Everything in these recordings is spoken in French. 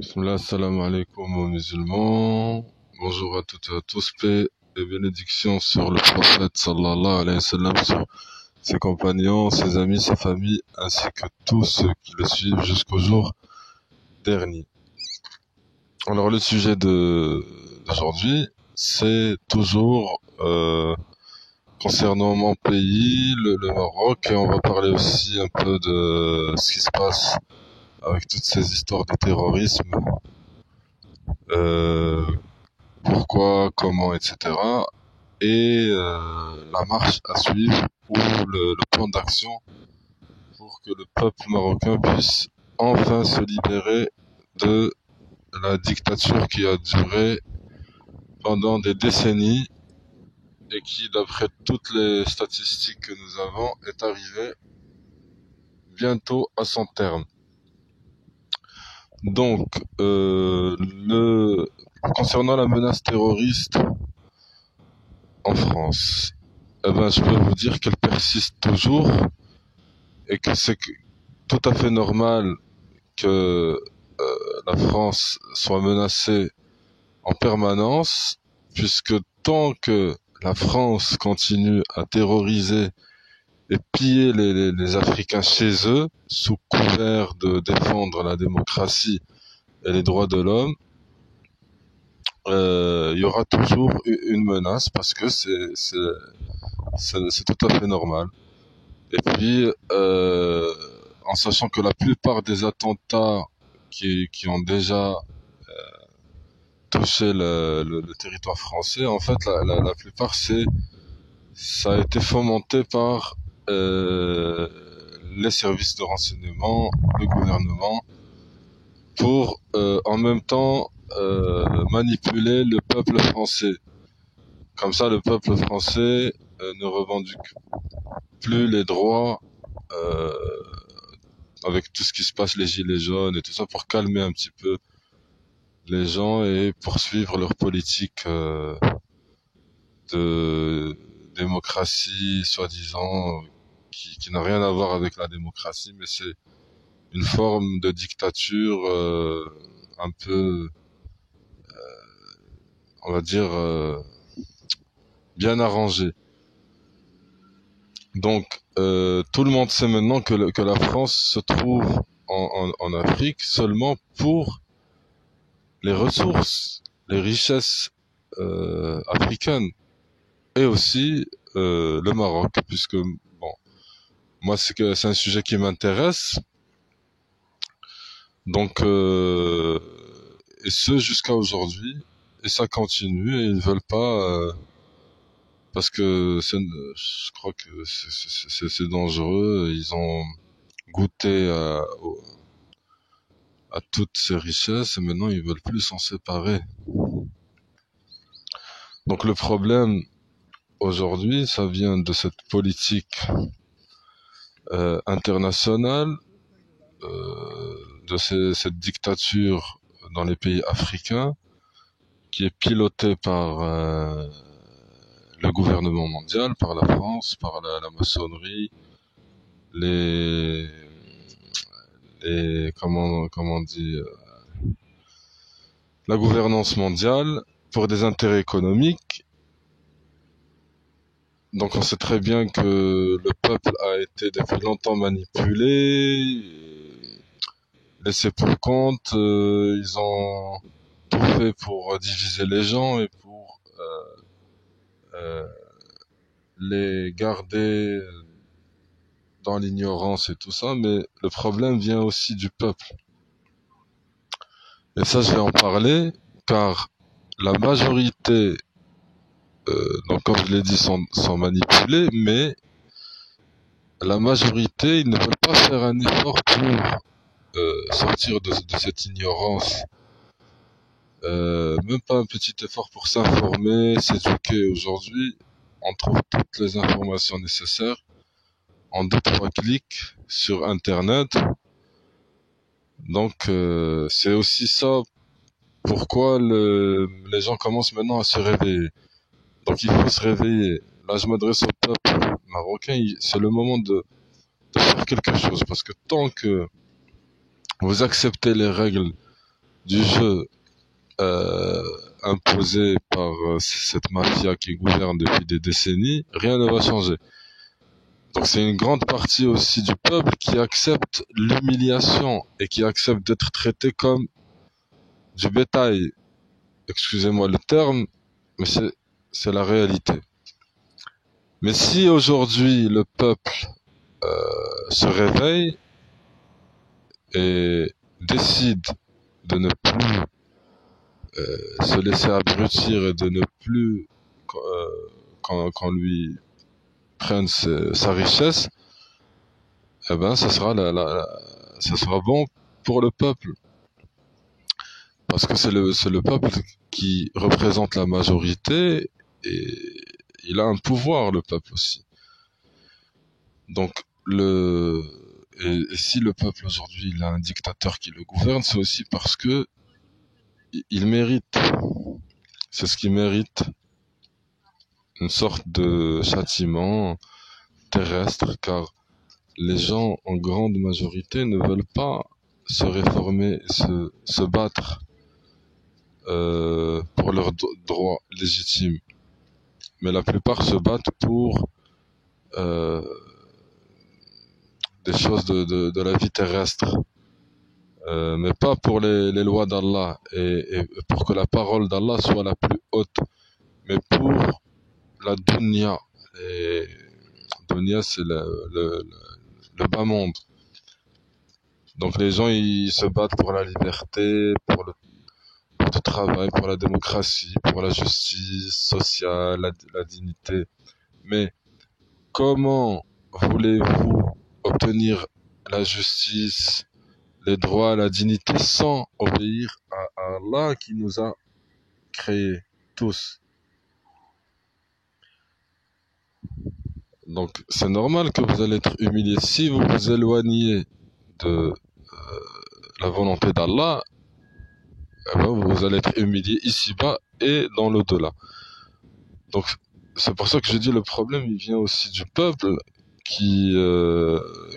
Bismillah, salam alaikum aux musulmans. Bonjour à toutes et à tous. Paix et bénédictions sur le prophète sallallahu alayhi wa sallam, sur ses compagnons, ses amis, sa famille, ainsi que tous ceux qui le suivent jusqu'au jour dernier. Alors le sujet d'aujourd'hui, c'est toujours concernant mon pays, le Maroc, et on va parler aussi un peu de ce qui se passe avec toutes ces histoires de terrorisme. Euh, Pourquoi, comment, etc. Et la marche à suivre ou le plan d'action pour que le peuple marocain puisse enfin se libérer de la dictature qui a duré pendant des décennies et qui, d'après toutes les statistiques que nous avons, est arrivée bientôt à son terme. Donc, concernant la menace terroriste en France, eh ben, je peux vous dire qu'elle persiste toujours et que tout à fait normal que la France soit menacée en permanence, puisque tant que la France continue à terroriser et piller les Africains chez eux, sous couvert de défendre la démocratie et les droits de l'homme, il y aura toujours une menace parce que c'est tout à fait normal. Et puis, en sachant que la plupart des attentats qui ont déjà touché le territoire français, en fait, la plupart, ça a été fomenté par les services de renseignement, le gouvernement, pour en même temps manipuler le peuple français. Comme ça, le peuple français ne revendique plus les droits euh, avec tout ce qui se passe, les gilets jaunes et tout ça, pour calmer un petit peu les gens et poursuivre leur politique de démocratie, soi-disant, qui n'a rien à voir avec la démocratie, mais c'est une forme de dictature un peu, on va dire, bien arrangée. Donc, tout le monde sait maintenant que la France se trouve en Afrique seulement pour les ressources, les richesses africaines et aussi le Maroc, puisque bon, moi c'est un sujet qui m'intéresse, donc et ce jusqu'à aujourd'hui, et ça continue et ils veulent pas parce que je crois que c'est dangereux. Ils ont goûté à toutes ces richesses et maintenant ils veulent plus s'en séparer. Donc le problème aujourd'hui, ça vient de cette politique internationale, de cette dictature dans les pays africains qui est pilotée par le gouvernement mondial, par la France, par la maçonnerie, les, comment on dit, la gouvernance mondiale pour des intérêts économiques. Donc on sait très bien que le peuple a été depuis longtemps manipulé, laissé pour compte. Ils ont tout fait pour diviser les gens et pour euh, les garder dans l'ignorance et tout ça. Mais le problème vient aussi du peuple. Et ça, je vais en parler car la majorité, donc comme je l'ai dit, sont manipulés, mais la majorité, ils ne veulent pas faire un effort pour sortir de cette ignorance. Même pas un petit effort pour s'informer, s'éduquer. Aujourd'hui, on trouve toutes les informations nécessaires en 2 3 clics sur Internet. Donc, c'est aussi ça pourquoi les gens commencent maintenant à se réveiller. Donc, il faut se réveiller. Là, je m'adresse au peuple marocain. C'est le moment de faire quelque chose parce que tant que vous acceptez les règles du jeu imposé par cette mafia qui gouverne depuis des décennies, rien ne va changer. Donc c'est une grande partie aussi du peuple qui accepte l'humiliation et qui accepte d'être traité comme du bétail. Excusez-moi le terme, mais c'est la réalité. Mais si aujourd'hui le peuple se réveille et décide de ne plus se laisser abrutir et de ne plus qu'on lui prenne sa richesse, eh ben ça sera ça sera bon pour le peuple, parce que c'est le peuple qui représente la majorité et il a un pouvoir, le peuple aussi. Donc et si le peuple aujourd'hui il a un dictateur qui le gouverne, c'est aussi parce que il mérite, c'est ce qu'il mérite, une sorte de châtiment terrestre, car les gens en grande majorité ne veulent pas se réformer, se battre pour leurs droits légitimes. Mais la plupart se battent pour euh, des choses de la vie terrestre, mais pas pour les lois d'Allah et pour que la parole d'Allah soit la plus haute, mais pour la dunya. Et dunya, c'est le bas monde. Donc les gens, ils se battent pour la liberté, pour le travail, pour la démocratie, pour la justice sociale, la dignité. Mais comment voulez-vous obtenir la justice, les droits, la dignité sans obéir à Allah qui nous a créés tous? Donc c'est normal que vous allez être humilié si vous vous éloignez de la volonté d'Allah. Eh ben, vous allez être humilié ici-bas et dans l'au-delà. Donc c'est pour ça que je dis le problème il vient aussi du peuple qui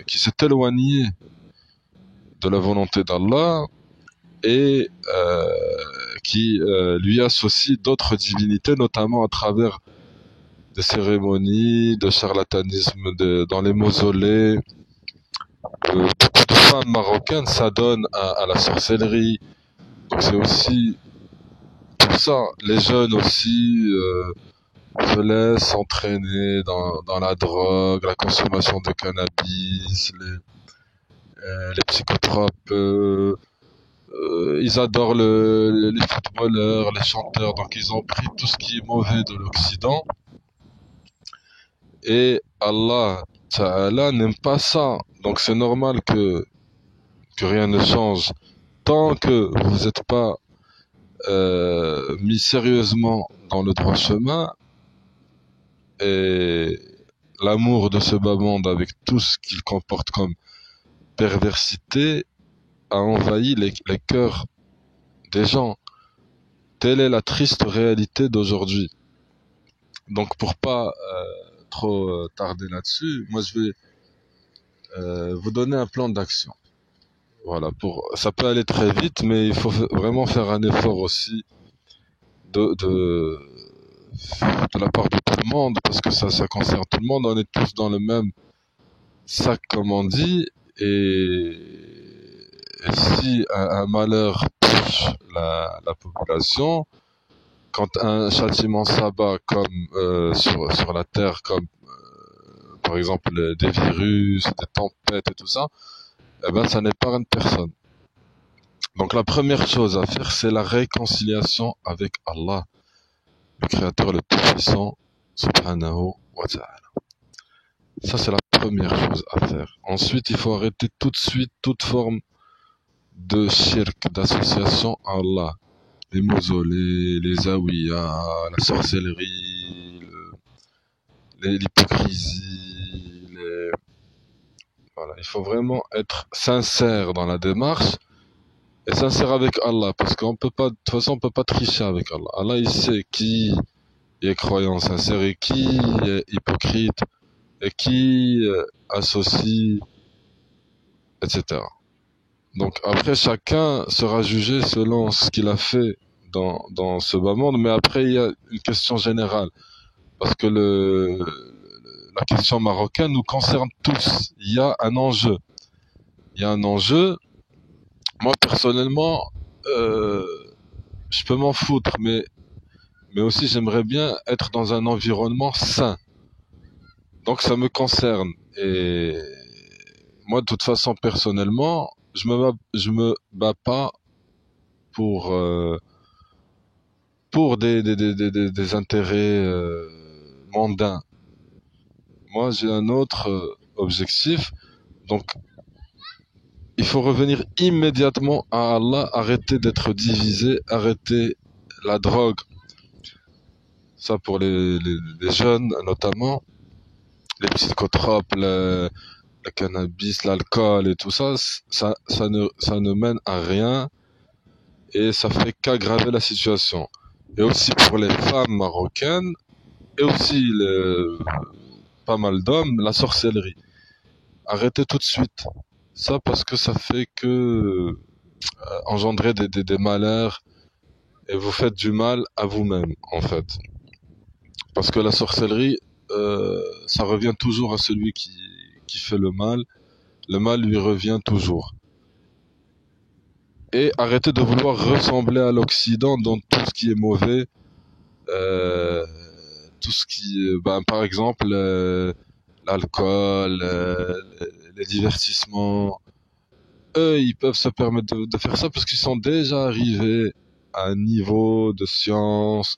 s'est éloigné de la volonté d'Allah et qui lui associe d'autres divinités, notamment à travers des cérémonies, de charlatanisme dans les mausolées. Beaucoup de femmes marocaines s'adonnent à la sorcellerie. Donc c'est aussi pour ça, les jeunes aussi se laissent entraîner dans la drogue, la consommation de cannabis, les psychotropes. Ils adorent les footballeurs, les chanteurs, donc ils ont pris tout ce qui est mauvais de l'Occident. Et Allah Ta'ala n'aime pas ça. Donc c'est normal que rien ne change. Tant que vous n'êtes pas mis sérieusement dans le droit chemin, et l'amour de ce bas monde avec tout ce qu'il comporte comme perversité a envahi les cœurs des gens. Telle est la triste réalité d'aujourd'hui. Donc pour pas trop tarder là-dessus, moi je vais vous donner un plan d'action. Voilà, ça peut aller très vite, mais il faut vraiment faire un effort aussi de, de, de la part de tout le monde, parce que ça concerne tout le monde. On est tous dans le même sac, comme on dit, et si un malheur touche la population, quand un châtiment s'abat comme sur la terre, comme par exemple des virus, des tempêtes et tout ça, eh ben ça n'épargne personne. Donc la première chose à faire, c'est la réconciliation avec Allah, le Créateur le Tout-Puissant, subhanahu wa ta'ala. Ça, c'est la première chose à faire. Ensuite, il faut arrêter tout de suite toute forme de shirk, d'association à Allah. Les mausolées, les awiyas, la sorcellerie, l'hypocrisie, voilà. Il faut vraiment être sincère dans la démarche et sincère avec Allah, parce qu'on peut pas, de toute façon, on peut pas tricher avec Allah. Allah, il sait qui est croyant sincère et qui est hypocrite et qui associe, etc. Donc après, chacun sera jugé selon ce qu'il a fait dans ce bas monde, mais après, il y a une question générale, parce que la question marocaine nous concerne tous. Il y a un enjeu. Il y a un enjeu. Moi, personnellement, euh, je peux m'en foutre, mais aussi j'aimerais bien être dans un environnement sain. Donc ça me concerne. Et moi, de toute façon, personnellement, je me bats pas pour, pour des intérêts mondains. Moi, j'ai un autre objectif. Donc, il faut revenir immédiatement à Allah, arrêter d'être divisé, arrêter la drogue. Ça pour les jeunes notamment, les psychotropes, le cannabis, l'alcool et tout ça, ça ne mène à rien et ça fait qu'aggraver la situation. Et aussi pour les femmes marocaines et aussi pas mal d'hommes, la sorcellerie. Arrêtez tout de suite. Ça parce que ça fait que engendrer des malheurs et vous faites du mal à vous-même en fait. Parce que la sorcellerie, ça revient toujours à celui qui fait le mal. Le mal lui revient toujours. Et arrêtez de vouloir ressembler à l'Occident dans tout ce qui est mauvais, euh, tout ce qui, ben, par exemple, l'alcool, les divertissements. Eux, ils peuvent se permettre de faire ça parce qu'ils sont déjà arrivés à un niveau de science,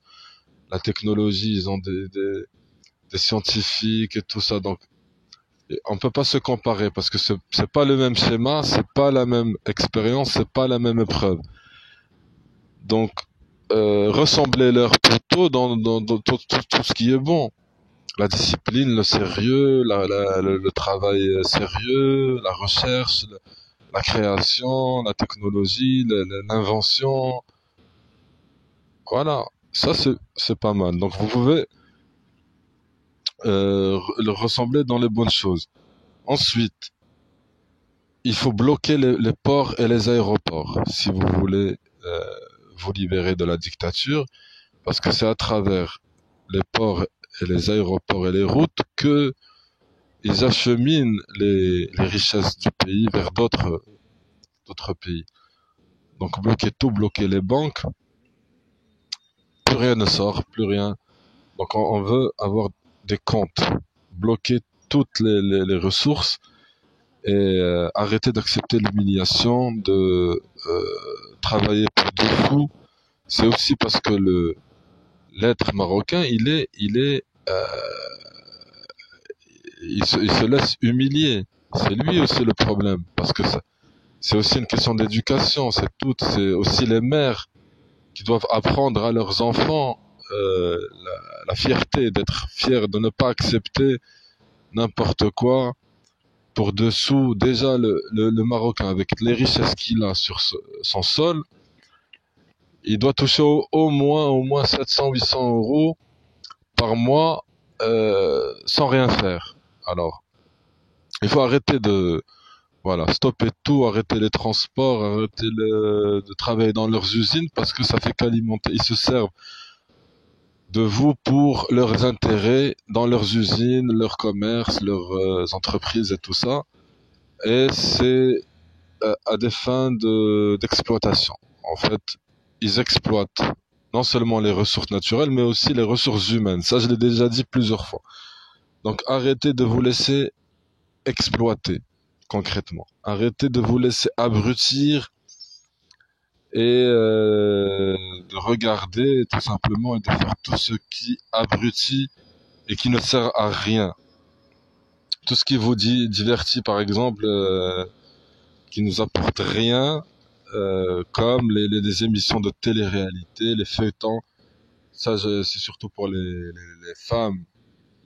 la technologie, ils ont des scientifiques et tout ça. Donc, on peut pas se comparer parce que c'est pas le même schéma, c'est pas la même expérience, c'est pas la même épreuve. Donc, ressemblez-leur plutôt dans tout ce qui est bon. La discipline, le sérieux, le travail sérieux, la recherche, la création, la technologie, l'invention. Voilà, ça c'est pas mal. Donc vous pouvez le ressembler dans les bonnes choses. Ensuite, il faut bloquer les ports et les aéroports si vous voulez vous libérer de la dictature, parce que c'est à travers les ports et les aéroports et les routes que ils acheminent les richesses du pays vers d'autres pays. Donc bloquer tout, bloquer les banques, plus rien ne sort, plus rien. Donc on veut avoir des comptes, bloquer toutes les ressources et arrêter d'accepter l'humiliation, de travailler pour des fous. C'est aussi parce que l'être marocain, il se laisse humilier. C'est lui aussi le problème, parce que c'est aussi une question d'éducation. C'est aussi les mères qui doivent apprendre à leurs enfants la fierté, d'être fiers, de ne pas accepter n'importe quoi pour dessous. Déjà, le Marocain, avec les richesses qu'il a sur son sol, il doit toucher au moins 700, 800 euros par mois sans rien faire. Alors, il faut arrêter voilà, stopper tout, arrêter les transports, arrêter de travailler dans leurs usines parce que ça fait qu'alimenter. Ils se servent de vous pour leurs intérêts dans leurs usines, leurs commerces, leurs entreprises et tout ça. Et c'est à des fins d'exploitation. En fait, ils exploitent non seulement les ressources naturelles, mais aussi les ressources humaines. Ça, je l'ai déjà dit plusieurs fois. Donc, arrêtez de vous laisser exploiter, concrètement. Arrêtez de vous laisser abrutir et de regarder tout simplement et de faire tout ce qui abrutit et qui ne sert à rien. Tout ce qui vous divertit, par exemple, qui nous apporte rien, comme les émissions de télé-réalité, les feuilletons. Ça, c'est surtout pour les femmes.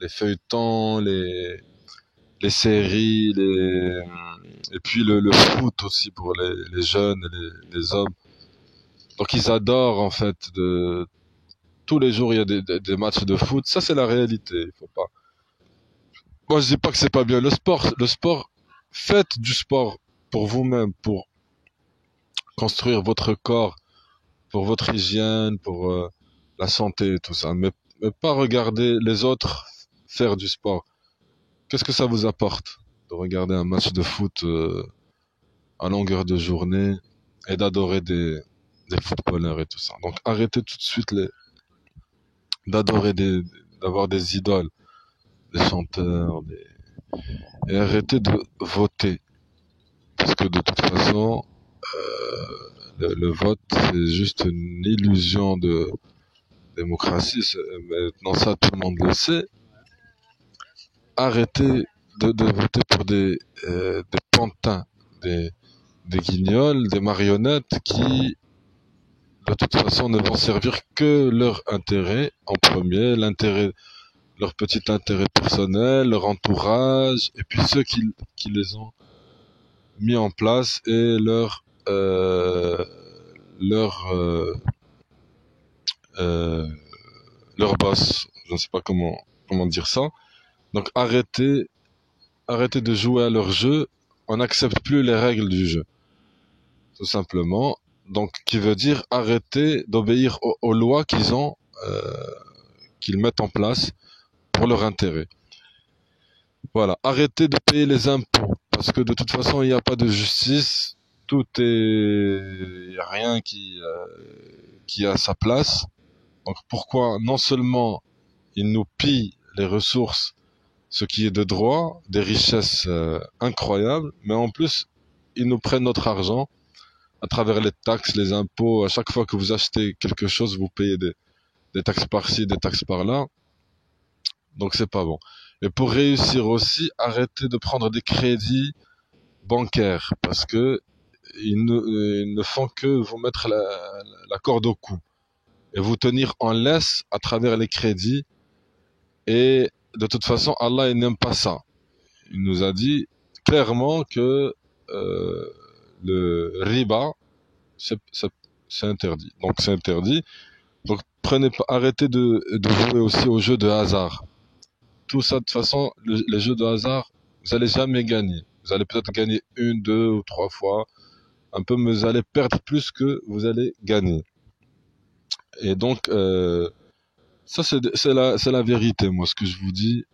Les feuilletons, les séries, et puis le foot aussi pour les jeunes et les hommes. Donc ils adorent en fait tous les jours il y a des matchs de foot. Ça c'est la réalité. Il faut pas. Moi je dis pas que c'est pas bien le sport. Le sport, faites du sport pour vous-même, pour construire votre corps pour votre hygiène, pour la santé et tout ça, mais pas regarder les autres faire du sport. Qu'est-ce que ça vous apporte de regarder un match de foot à longueur de journée et d'adorer des footballeurs et tout ça. Donc arrêtez tout de suite d'adorer d'avoir des idoles, des chanteurs, et arrêtez de voter. Parce que de toute façon, le vote, c'est juste une illusion de démocratie. Maintenant, ça, tout le monde le sait. Arrêtez de voter pour des pantins, des guignols, des marionnettes qui, de toute façon, ne vont servir que leur intérêt en premier, leur petit intérêt personnel, leur entourage, et puis ceux qui les ont mis en place et leur euh, leur boss. Je ne sais pas comment dire ça. Donc arrêtez de jouer à leur jeu. On n'accepte plus les règles du jeu, tout simplement. Donc, qui veut dire arrêter d'obéir aux lois qu'ils mettent en place pour leur intérêt. Voilà, arrêtez de payer les impôts parce que de toute façon, il n'y a pas de justice. Il n'y a rien qui a sa place. Donc, pourquoi non seulement ils nous pillent les ressources, ce qui est de droit, des richesses incroyables, mais en plus, ils nous prennent notre argent à travers les taxes, les impôts. À chaque fois que vous achetez quelque chose, vous payez des taxes par-ci, des taxes par-là. Donc c'est pas bon. Et pour réussir aussi, arrêtez de prendre des crédits bancaires parce que ils ne font que vous mettre la corde au cou et vous tenir en laisse à travers les crédits. Et de toute façon, Allah il n'aime pas ça. Il nous a dit clairement que le riba, c'est c'est interdit. Donc c'est interdit. Donc arrêtez de jouer aussi aux jeux de hasard. Tout ça, de toute façon, les jeux de hasard, vous allez jamais gagner. Vous allez peut-être gagner une, deux ou trois fois, un peu, mais vous allez perdre plus que vous allez gagner. Et donc, ça c'est la vérité, moi, ce que je vous dis.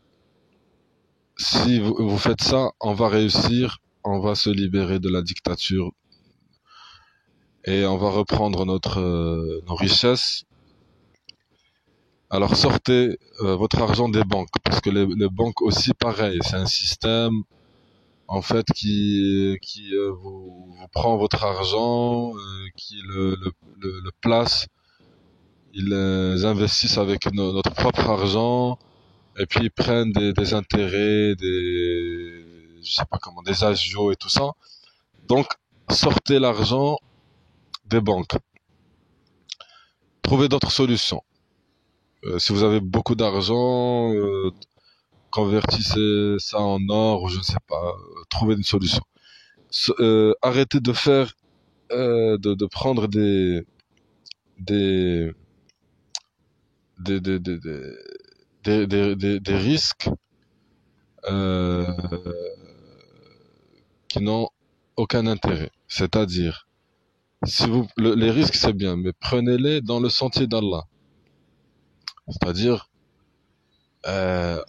Si vous faites ça, on va réussir, on va se libérer de la dictature et on va reprendre nos richesses. Alors sortez votre argent des banques, parce que les banques aussi pareil, c'est un système en fait qui vous prend votre argent, qui le place, ils investissent avec notre propre argent, et puis ils prennent des intérêts, je sais pas comment, des agios et tout ça. Donc sortez l'argent des banques, trouvez d'autres solutions. Si vous avez beaucoup d'argent, convertissez ça en or ou je ne sais pas, trouvez une solution. Arrêtez de faire, de prendre des, des, des, des, des risques euh, qui n'ont aucun intérêt. C'est-à-dire, les risques c'est bien, mais prenez-les dans le sentier d'Allah. C'est-à-dire, euh,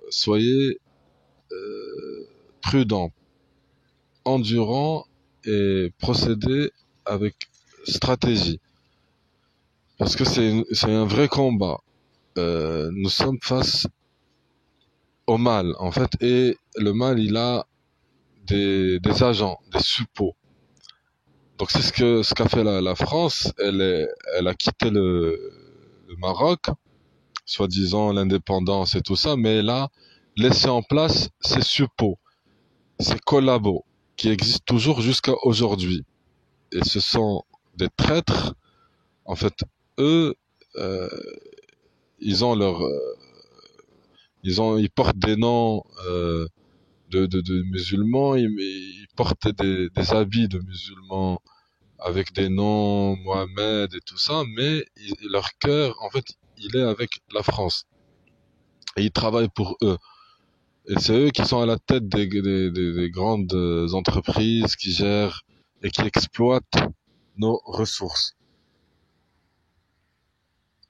soyez prudent, endurant et procédez avec stratégie. Parce que c'est un vrai combat. Nous sommes face au mal, en fait, et le mal, il a des agents, des suppôts. Donc c'est ce qu'a fait la France. Elle a quitté le Maroc, soi-disant l'indépendance et tout ça, mais elle a laissé en place ces suppôts, ces collabos, qui existent toujours jusqu'à aujourd'hui. Et ce sont des traîtres. En fait, eux, euh, ils ont ils portent des noms de musulmans, ils portent des habits de musulmans avec des noms Mohamed et tout ça, mais leur cœur, en fait, il est avec la France. Et ils travaillent pour eux. Et c'est eux qui sont à la tête des grandes entreprises qui gèrent et qui exploitent nos ressources.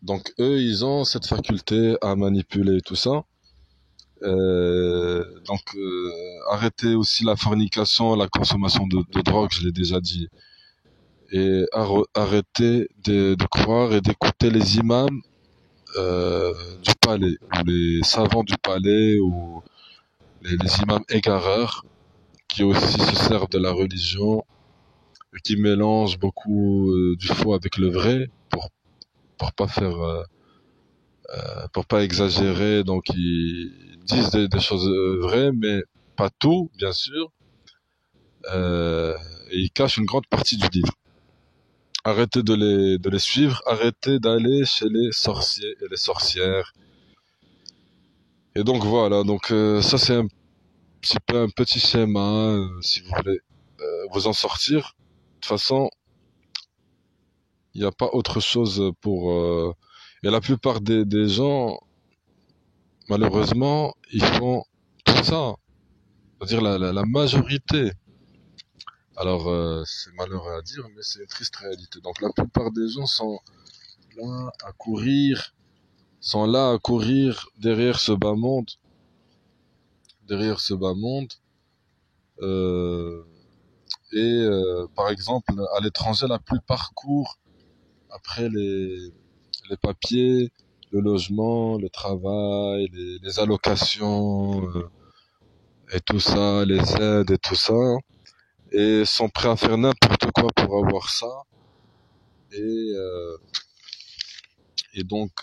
Donc eux, ils ont cette faculté à manipuler tout ça. Arrêter aussi la fornication, la consommation de drogue, je l'ai déjà dit, et arrêter de croire et d'écouter les imams du palais, ou les savants du palais, ou les imams égareurs, qui aussi se servent de la religion, et qui mélangent beaucoup du faux avec le vrai, pour pas faire, pour pas exagérer. Donc ils disent des choses vraies, mais pas tout, bien sûr, et ils cachent une grande partie du livre. Arrêtez de les suivre, arrêtez d'aller chez les sorciers et les sorcières. Et donc voilà, donc ça c'est un petit peu un petit schéma, si vous voulez vous en sortir. De toute façon, il n'y a pas autre chose pour... Et la plupart des gens, malheureusement, ils font tout ça. C'est-à-dire la majorité. Alors, c'est malheureux à dire, mais c'est une triste réalité. Donc la plupart des gens là à courir, sont là à courir derrière ce bas monde. Euh, Par exemple, à l'étranger, la plupart courent après les papiers, le logement, le travail, les allocations et tout ça, les aides et tout ça, et sont prêts à faire n'importe quoi pour avoir ça. Et, euh, et donc,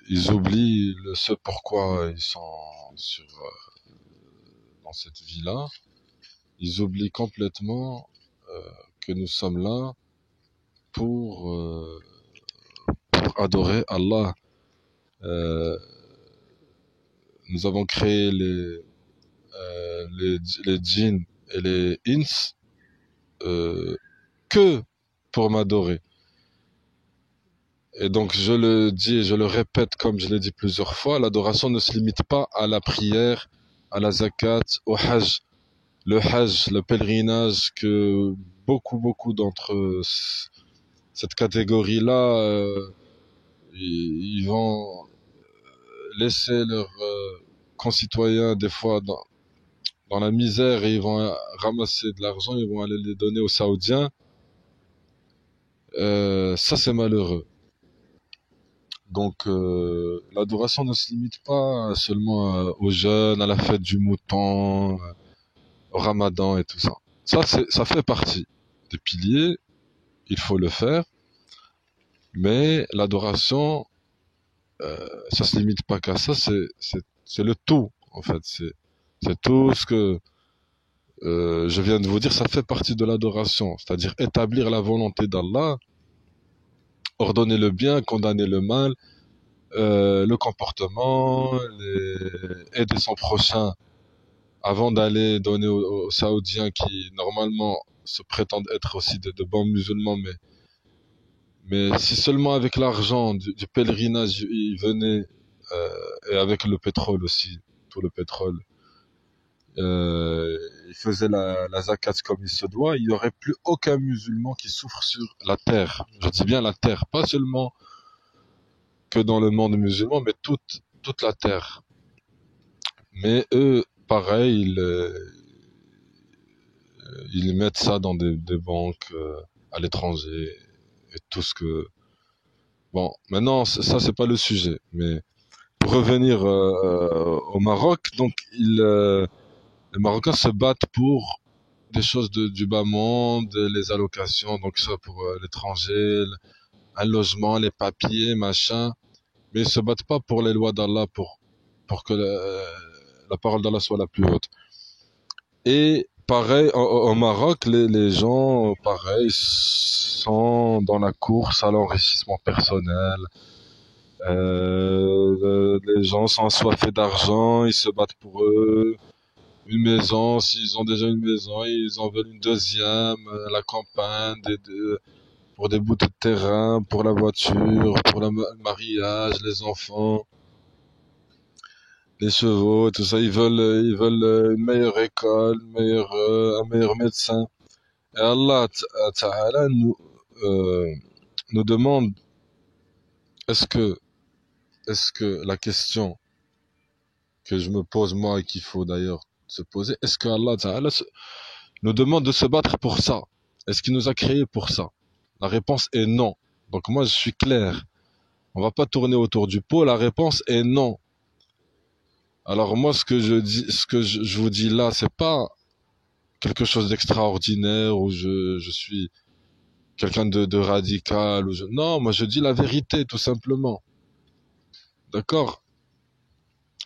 ils oublient ce pourquoi ils sont dans cette vie-là. Ils oublient complètement que nous sommes là pour, pour adorer Allah. Euh, Nous avons créé les djinns et les ins euh, que pour m'adorer. Et donc je le dis et je le répète comme je l'ai dit plusieurs fois, l'adoration ne se limite pas à la prière, à la zakat, au hajj. Le hajj, le pèlerinage que beaucoup d'entre cette catégorie-là, ils vont laisser leurs concitoyens des fois dans la misère, et ils vont ramasser de l'argent, ils vont aller les donner aux Saoudiens. Ça c'est malheureux. Donc l'adoration ne se limite pas seulement aux jeûnes, à la fête du mouton, au ramadan et tout ça. Ça fait partie des piliers, il faut le faire, mais l'adoration, ça se limite pas qu'à ça, c'est le tout, en fait. C'est tout ce que je viens de vous dire, ça fait partie de l'adoration, c'est-à-dire établir la volonté d'Allah, ordonner le bien, condamner le mal, le comportement, aider son prochain avant d'aller donner aux Saoudiens qui normalement se prétendent être aussi de bons musulmans, mais si seulement avec l'argent du pèlerinage ils venaient, et avec le pétrole aussi, tout le pétrole, ils faisaient la zakat comme il se doit, il n'y aurait plus aucun musulman qui souffre sur la terre. Je dis bien la terre, pas seulement que dans le monde musulman, mais toute la terre. Mais eux, pareil, ils mettent ça dans des banques à l'étranger et tout ce que... Bon, maintenant, ça c'est pas le sujet, mais pour revenir au Maroc, donc les Marocains se battent pour des choses du bas monde, les allocations, donc ça pour l'étranger, un logement, les papiers, machin, mais ils se battent pas pour les lois d'Allah, pour que la parole d'Allah soit la plus haute. Et pareil, au Maroc, les gens, pareil, sont dans la course à l'enrichissement personnel. Les gens sont assoiffés d'argent, ils se battent pour eux. Une maison, s'ils ont déjà une maison, ils en veulent une deuxième, la campagne, pour des bouts de terrain, pour la voiture, pour le mariage, les enfants. les chevaux, tout ça, ils veulent une meilleure école, un meilleur médecin. Et Allah Ta'ala nous demande, est-ce que, est-ce que la question que je me pose moi et qu'il faut d'ailleurs se poser, est-ce que Allah Ta'ala nous demande de se battre pour ça? Est-ce qu'il nous a créés pour ça? La réponse est non. Donc moi je suis clair. On va pas tourner autour du pot. La réponse est non. Alors moi ce que je dis, ce que je vous dis là, c'est pas quelque chose d'extraordinaire où je suis quelqu'un de radical non, moi je dis la vérité tout simplement. D'accord?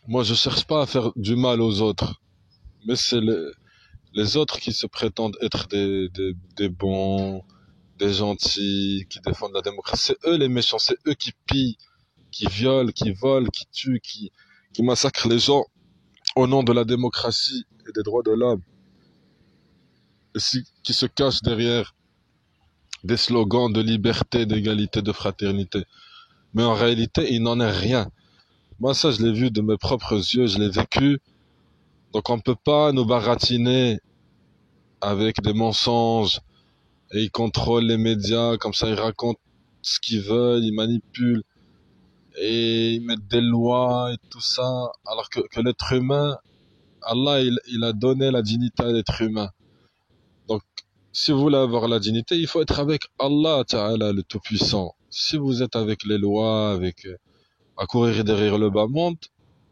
Moi je cherche pas à faire du mal aux autres, mais c'est les autres qui se prétendent être des bons, des gentils, qui défendent la démocratie. C'est eux les méchants, c'est eux qui pillent, qui violent, qui volent, qui tuent, qui massacrent les gens au nom de la démocratie et des droits de l'homme, et qui se cachent derrière des slogans de liberté, d'égalité, de fraternité. Mais en réalité, il n'en est rien. Moi, ça, je l'ai vu de mes propres yeux, je l'ai vécu. Donc, on peut pas nous baratiner avec des mensonges et ils contrôlent les médias, comme ça, ils racontent ce qu'ils veulent, ils manipulent et ils mettent des lois et tout ça. Alors que l'être humain, Allah, il a donné la dignité à l'être humain. Donc, si vous voulez avoir la dignité, il faut être avec Allah Ta'ala, le Tout-Puissant. Si vous êtes avec les lois, à courir derrière le bas monde,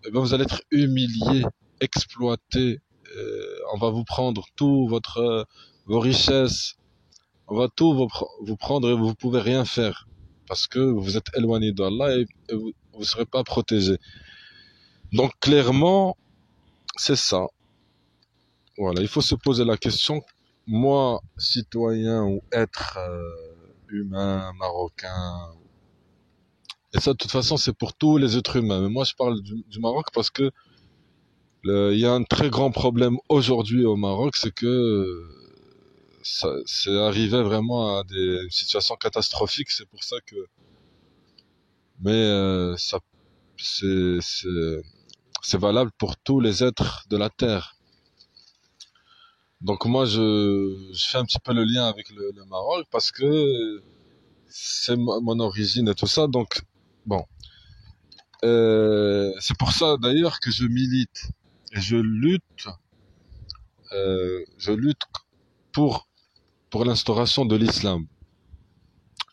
eh ben vous allez être humilié, exploité. On va vous prendre tout vos richesses, on va tout vous prendre et vous pouvez rien faire parce que vous êtes éloigné d'Allah et vous serez pas protégé. Donc clairement, c'est ça. Voilà, il faut se poser la question. Moi, citoyen ou être humain, marocain, et ça de toute façon c'est pour tous les êtres humains. Mais moi je parle du Maroc parce que il y a un très grand problème aujourd'hui au Maroc, c'est que c'est arrivé vraiment à des situations catastrophiques. C'est pour ça que, mais ça, c'est, c'est, c'est valable pour tous les êtres de la terre. Donc moi, je fais un petit peu le lien avec le Maroc parce que c'est mon origine et tout ça. Donc bon, c'est pour ça d'ailleurs que je milite et je lutte pour l'instauration de l'islam.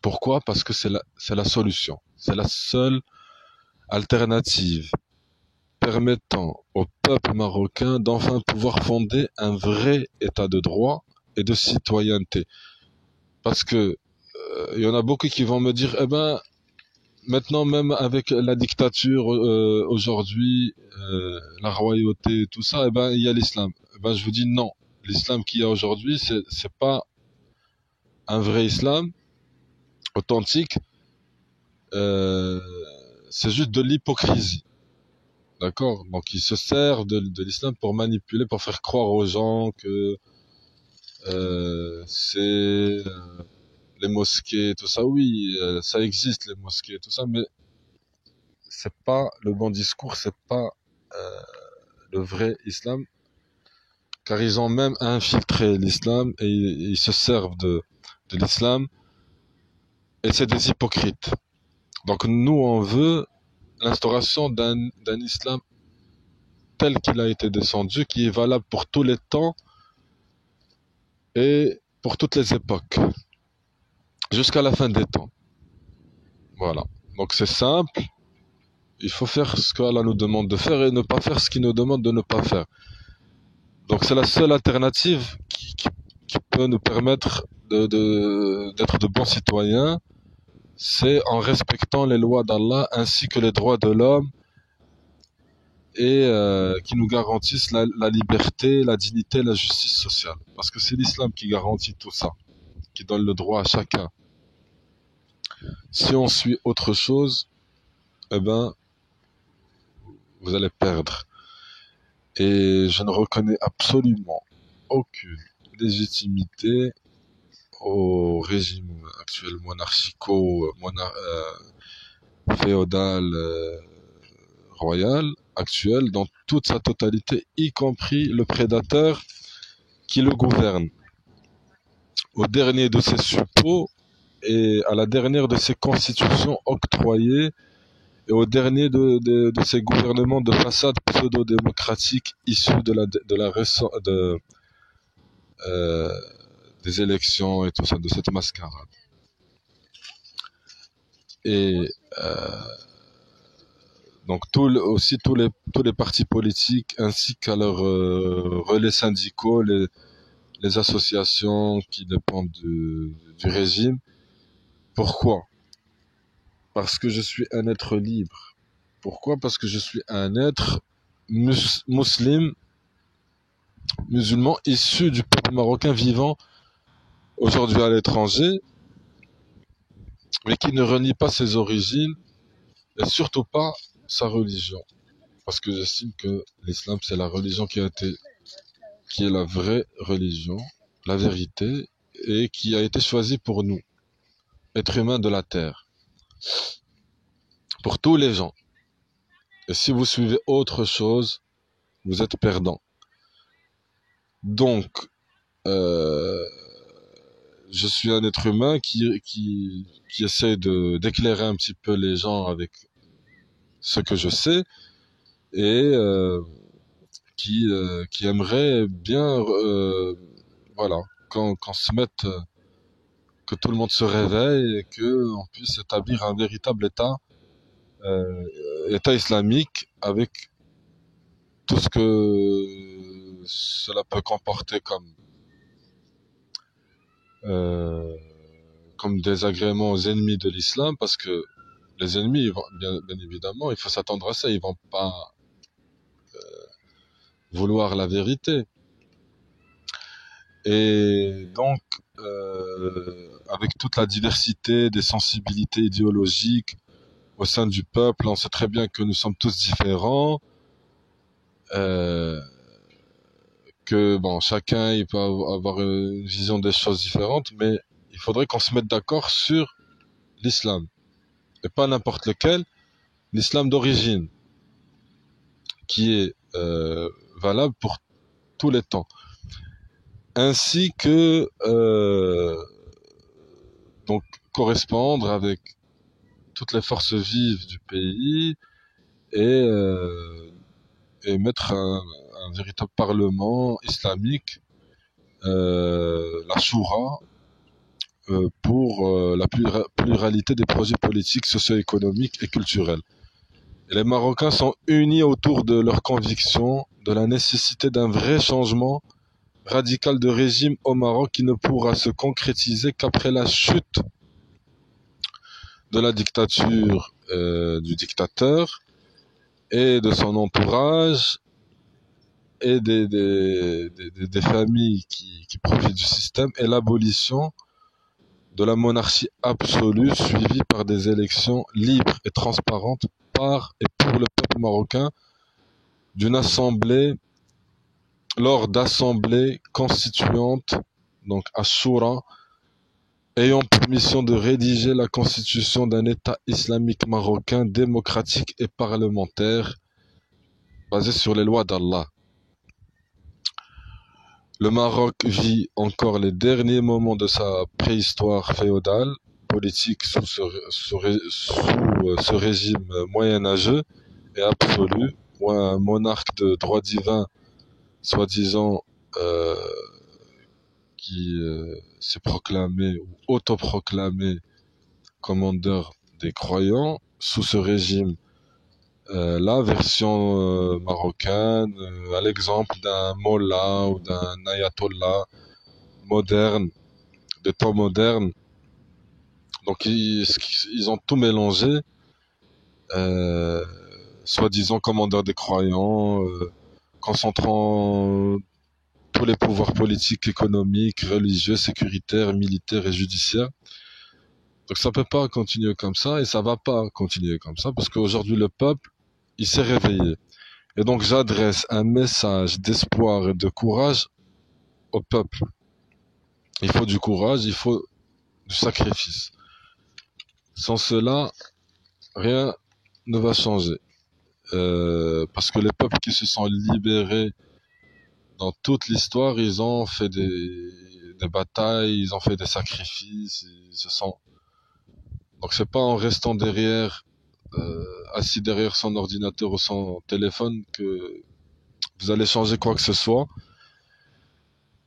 Pourquoi? Parce que c'est la solution. C'est la seule alternative permettant au peuple marocain d'enfin pouvoir fonder un vrai état de droit et de citoyenneté. Parce que il y en a beaucoup qui vont me dire, eh ben, maintenant même avec la dictature aujourd'hui, la royauté, tout ça, eh ben, il y a l'islam. Eh ben, je vous dis non. L'islam qu'il y a aujourd'hui, c'est pas un vrai islam authentique, euh, c'est juste de l'hypocrisie. D'accord? Donc ils se servent de l'islam pour manipuler, pour faire croire aux gens que c'est les mosquées, tout ça. Oui, ça existe les mosquées, tout ça, mais c'est pas le bon discours, c'est pas euh, le vrai islam, car ils ont même infiltré l'islam et ils se servent de l'islam et c'est des hypocrites. Donc nous on veut l'instauration d'un islam tel qu'il a été descendu, qui est valable pour tous les temps et pour toutes les époques, jusqu'à la fin des temps. Voilà. Donc c'est simple, il faut faire ce qu'Allah nous demande de faire et ne pas faire ce qu'il nous demande de ne pas faire. Donc c'est la seule alternative qui peut nous permettre d'être de bons citoyens, c'est en respectant les lois d'Allah ainsi que les droits de l'homme et qui nous garantissent la liberté, la dignité, la justice sociale. Parce que c'est l'islam qui garantit tout ça, qui donne le droit à chacun. Si on suit autre chose, eh ben, vous allez perdre. Et je ne reconnais absolument aucune légitimité au régime actuel monarchico, féodal, royal, actuel dans toute sa totalité, y compris le prédateur qui le gouverne, au dernier de ses suppôts et à la dernière de ses constitutions octroyées et au dernier de ces gouvernements de façade pseudo-démocratique issus euh, des élections et tout ça, de cette mascarade. Et donc aussi tous les partis politiques ainsi qu'à leurs relais syndicaux, les associations qui dépendent du régime. Pourquoi? Parce que je suis un être libre. Pourquoi? Parce que je suis un être musulman issu du peuple marocain vivant aujourd'hui à l'étranger, mais qui ne renie pas ses origines et surtout pas sa religion. Parce que j'estime que l'islam, c'est la religion qui est la vraie religion, la vérité, et qui a été choisie pour nous, êtres humains de la terre, pour tous les gens. Et si vous suivez autre chose, vous êtes perdant. Donc, euh, je suis un être humain qui essaie d'éclairer un petit peu les gens avec ce que je sais et qui aimerait bien, voilà, qu'on se mette, que tout le monde se réveille et que on puisse établir un véritable État islamique avec tout ce que cela peut comporter euh, comme désagrément aux ennemis de l'islam, parce que les ennemis, bien évidemment, il faut s'attendre à ça, ils vont pas vouloir la vérité. Et donc, avec toute la diversité des sensibilités idéologiques au sein du peuple, on sait très bien que nous sommes tous différents, euh, que bon, chacun il peut avoir une vision des choses différentes, mais il faudrait qu'on se mette d'accord sur l'islam, et pas n'importe lequel, l'islam d'origine, qui est valable pour tous les temps, ainsi que donc correspondre avec toutes les forces vives du pays et, mettre un véritable parlement islamique, la Choura, pour la pluralité des projets politiques, socio-économiques et culturels. Et les Marocains sont unis autour de leurs convictions, de la nécessité d'un vrai changement radical de régime au Maroc qui ne pourra se concrétiser qu'après la chute de la dictature du dictateur et de son entourage et des familles qui profitent du système, et l'abolition de la monarchie absolue suivie par des élections libres et transparentes par et pour le peuple marocain, d'une assemblée, lors d'assemblées constituantes, donc à Choura, ayant pour mission de rédiger la constitution d'un État islamique marocain démocratique et parlementaire basé sur les lois d'Allah. Le Maroc vit encore les derniers moments de sa préhistoire féodale, politique sous ce régime moyenâgeux et absolu, où un monarque de droit divin, soi-disant, euh, qui s'est proclamé ou autoproclamé commandeur des croyants, sous ce régime, la version marocaine, à l'exemple d'un mollah ou d'un ayatollah moderne, des temps modernes. Donc ils ont tout mélangé, euh, soi-disant commandeur des croyants, concentrant tous les pouvoirs politiques, économiques, religieux, sécuritaires, militaires et judiciaires. Donc ça peut pas continuer comme ça et ça va pas continuer comme ça parce qu'aujourd'hui le peuple, il s'est réveillé. Et donc j'adresse un message d'espoir et de courage au peuple. Il faut du courage, il faut du sacrifice. Sans cela, rien ne va changer. parce que les peuples qui se sont libérés dans toute l'histoire, ils ont fait des batailles, ils ont fait des sacrifices, ils se sont... Donc c'est pas en restant derrière, assis derrière son ordinateur ou son téléphone que vous allez changer quoi que ce soit.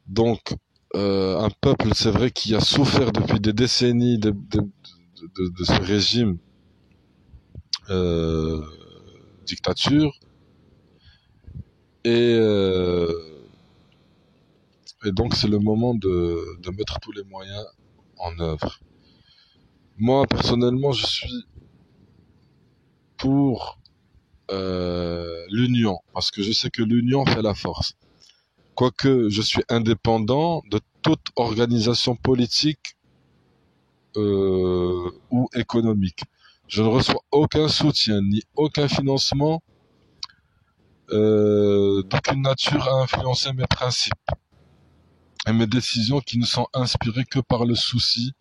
Donc un peuple, c'est vrai, qui a souffert depuis des décennies de ce régime euh, dictature et et donc c'est le moment de mettre tous les moyens en œuvre. Moi personnellement, je suis pour l'union parce que je sais que l'union fait la force. Quoique je suis indépendant de toute organisation politique ou économique. Je ne reçois aucun soutien ni aucun financement d'aucune nature à influencer mes principes et mes décisions qui ne sont inspirées que par le souci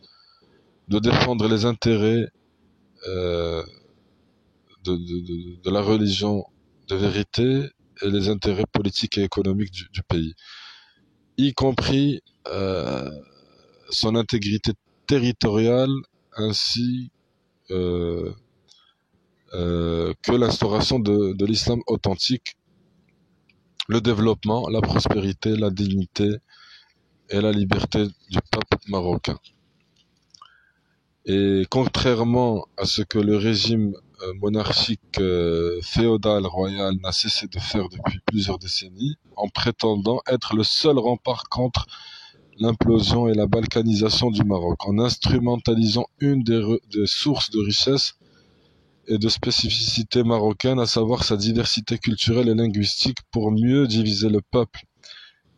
de défendre les intérêts euh, de la religion de vérité et les intérêts politiques et économiques du pays, y compris son intégrité territoriale ainsi euh, que l'instauration de l'islam authentique, le développement, la prospérité, la dignité et la liberté du peuple marocain. Et contrairement à ce que le régime monarchique féodal royal n'a cessé de faire depuis plusieurs décennies, en prétendant être le seul rempart contre l'implosion et la balkanisation du Maroc, en instrumentalisant une des sources de richesse et de spécificité marocaine, à savoir sa diversité culturelle et linguistique, pour mieux diviser le peuple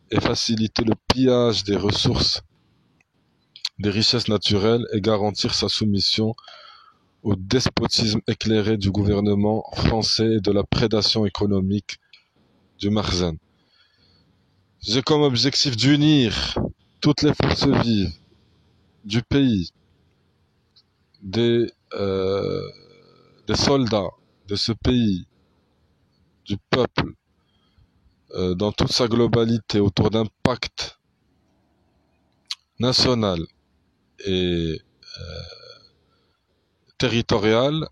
et faciliter le pillage des ressources, des richesses naturelles et garantir sa soumission au despotisme éclairé du gouvernement français et de la prédation économique du Marzen. J'ai comme objectif d'unir toutes les forces vives du pays, des, euh, des soldats de ce pays, du peuple, dans toute sa globalité autour d'un pacte national et territorial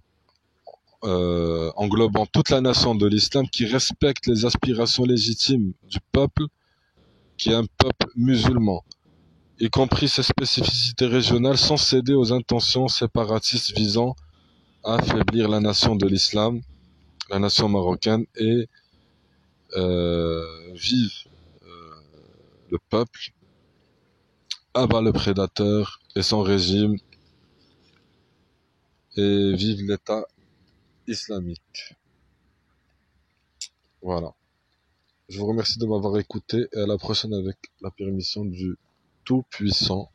englobant toute la nation de l'islam qui respecte les aspirations légitimes du peuple, qui est un peuple musulman, y compris ses spécificités régionales, sans céder aux intentions séparatistes visant à affaiblir la nation de l'islam, la nation marocaine, et vive le peuple, abat le prédateur et son régime, et vive l'État islamique. Voilà. Je vous remercie de m'avoir écouté et à la prochaine avec la permission du Tout-Puissant.